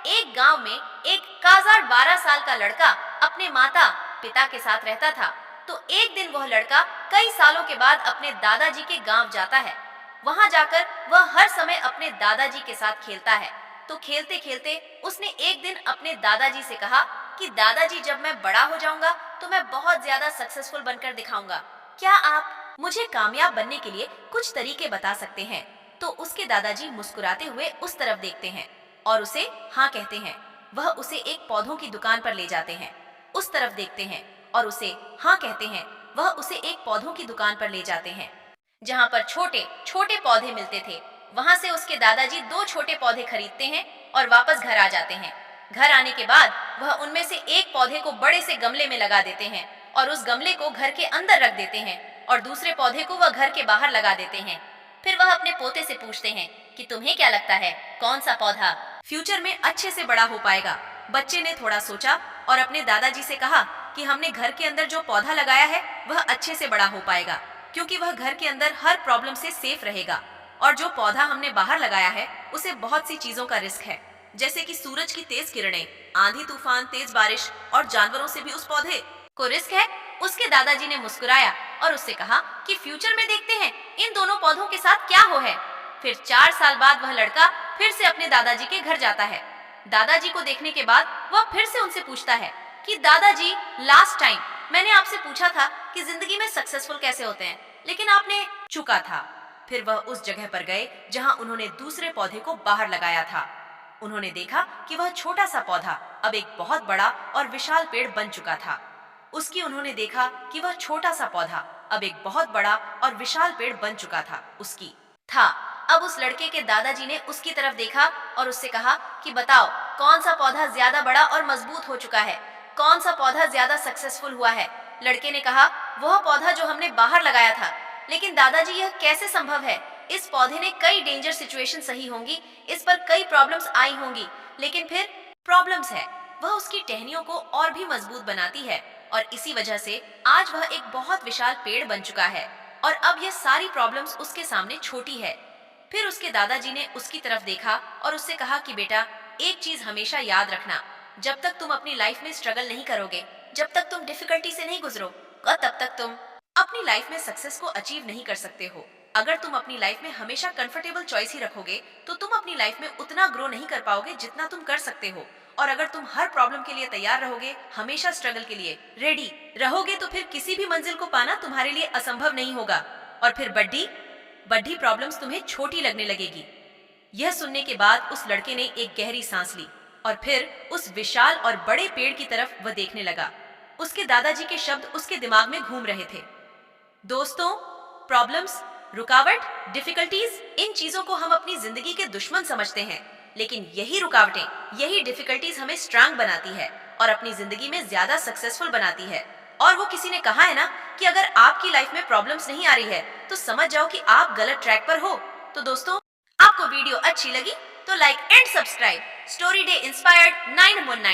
एक गांव में एक काजाड़ 12 साल का लड़का अपने माता पिता के साथ रहता था। तो एक दिन वह लड़का कई सालों के बाद अपने दादाजी के गांव जाता है। वहां जाकर वह हर समय अपने दादाजी के साथ खेलता है। तो खेलते खेलते उसने एक दिन अपने दादाजी से कहा कि दादाजी, जब मैं बड़ा हो जाऊंगा तो मैं बहुत ज्यादा सक्सेसफुल बनकर दिखाऊंगा। क्या आप मुझे कामयाब बनने के लिए कुछ तरीके बता सकते हैं? तो उसके दादाजी मुस्कुराते हुए उस तरफ देखते हैं और उसे हाँ कहते हैं। वह उसे एक पौधों की दुकान पर ले जाते हैं। उस तरफ देखते हैं और उसे हाँ कहते हैं। वह उसे एक पौधों की दुकान पर ले जाते हैं जहाँ पर छोटे छोटे पौधे मिलते थे। वहां से उसके दादाजी दो छोटे पौधे खरीदते हैं और वापस घर आ जाते हैं। घर आने के बाद वह उनमें से एक पौधे को बड़े से गमले में लगा देते हैं और उस गमले को घर के अंदर रख देते हैं और दूसरे पौधे को वह घर के बाहर लगा देते हैं। फिर वह अपने पोते से पूछते हैं कि तुम्हें क्या लगता है, कौन सा पौधा फ्यूचर में अच्छे से बड़ा हो पाएगा? बच्चे ने थोड़ा सोचा और अपने दादाजी से कहा कि हमने घर के अंदर जो पौधा लगाया है वह अच्छे से बड़ा हो पाएगा, क्योंकि वह घर के अंदर हर प्रॉब्लम से सेफ रहेगा। और जो पौधा हमने बाहर लगाया है उसे बहुत सी चीजों का रिस्क है, जैसे कि सूरज की तेज किरणें, आंधी तूफान, तेज बारिश और जानवरों से भी उस पौधे को रिस्क है। उसके दादाजी ने मुस्कुराया और उससे कहा कि फ्यूचर में देखते हैं इन दोनों पौधों के साथ क्या हो है। फिर 4 साल बाद वह लड़का फिर से अपने दादाजी के घर जाता है। दादाजी को देखने के बाद वह फिर से उनसे पूछता है कि दादाजी, लास्ट टाइम मैंने आपसे पूछा था कि जिंदगी में सक्सेसफुल कैसे होते हैं, लेकिन आपने चुका था। फिर वह उस जगह पर गए जहां उन्होंने दूसरे पौधे को बाहर लगाया था। उन्होंने देखा कि वह छोटा सा पौधा अब एक बहुत बड़ा और विशाल पेड़ बन चुका था। उसकी उन्होंने देखा कि वह छोटा सा पौधा अब एक बहुत बड़ा और विशाल पेड़ बन चुका था। उसकी था। अब उस लड़के के दादाजी ने उसकी तरफ देखा और उससे कहा कि बताओ, कौन सा पौधा ज्यादा बड़ा और मजबूत हो चुका है, कौन सा पौधा ज्यादा सक्सेसफुल हुआ है? लड़के ने कहा, वह पौधा जो हमने बाहर लगाया था। लेकिन दादाजी, यह कैसे संभव है? इस पौधे ने कई डेंजर सिचुएशन सही होंगी, इस पर कई प्रॉब्लम्स आई होंगी, लेकिन फिर प्रॉब्लम्स है, वह उसकी टहनियों को और भी मजबूत बनाती है और इसी वजह से आज वह एक बहुत विशाल पेड़ बन चुका है और अब यह सारी प्रॉब्लम्स उसके सामने छोटी है। फिर उसके दादाजी ने उसकी तरफ देखा और उससे कहा कि बेटा, एक चीज हमेशा याद रखना, जब तक तुम अपनी लाइफ में स्ट्रगल नहीं करोगे, जब तक तुम डिफिकल्टी से नहीं गुजरो, तब तक तुम अपनी लाइफ में सक्सेस को अचीव नहीं कर सकते हो। अगर तुम अपनी लाइफ में हमेशा कंफर्टेबल चॉइस ही रखोगे तो तुम अपनी लाइफ में उतना ग्रो नहीं कर पाओगे जितना तुम कर सकते हो। और अगर तुम हर प्रॉब्लम के लिए तैयार रहोगे, हमेशा स्ट्रगल के लिए रेडी रहोगे, तो फिर किसी भी मंजिल को पाना तुम्हारे लिए असंभव नहीं होगा और फिर बड़ी बड़ी प्रॉब्लम्स तुम्हें छोटी लगने लगेगी। यह सुनने के बाद उस लड़के ने एक गहरी सांस ली और फिर उस विशाल और बड़े पेड़ की तरफ वह देखने लगा। उसके दादाजी के शब्द उसके दिमाग में घूम रहे थे। दोस्तों, प्रॉब्लम्स, रुकावट, डिफिकल्टीज, इन चीजों को हम अपनी जिंदगी के दुश्मन समझते हैं, लेकिन यही रुकावटें, यही डिफिकल्टीज हमें स्ट्रांग बनाती है और अपनी जिंदगी में ज्यादा सक्सेसफुल बनाती है। और वो किसी ने कहा है ना कि अगर आपकी लाइफ में प्रॉब्लम्स नहीं आ रही है तो समझ जाओ कि आप गलत ट्रैक पर हो। तो दोस्तों, आपको वीडियो अच्छी लगी तो like and subscribe. Story day inspired 919।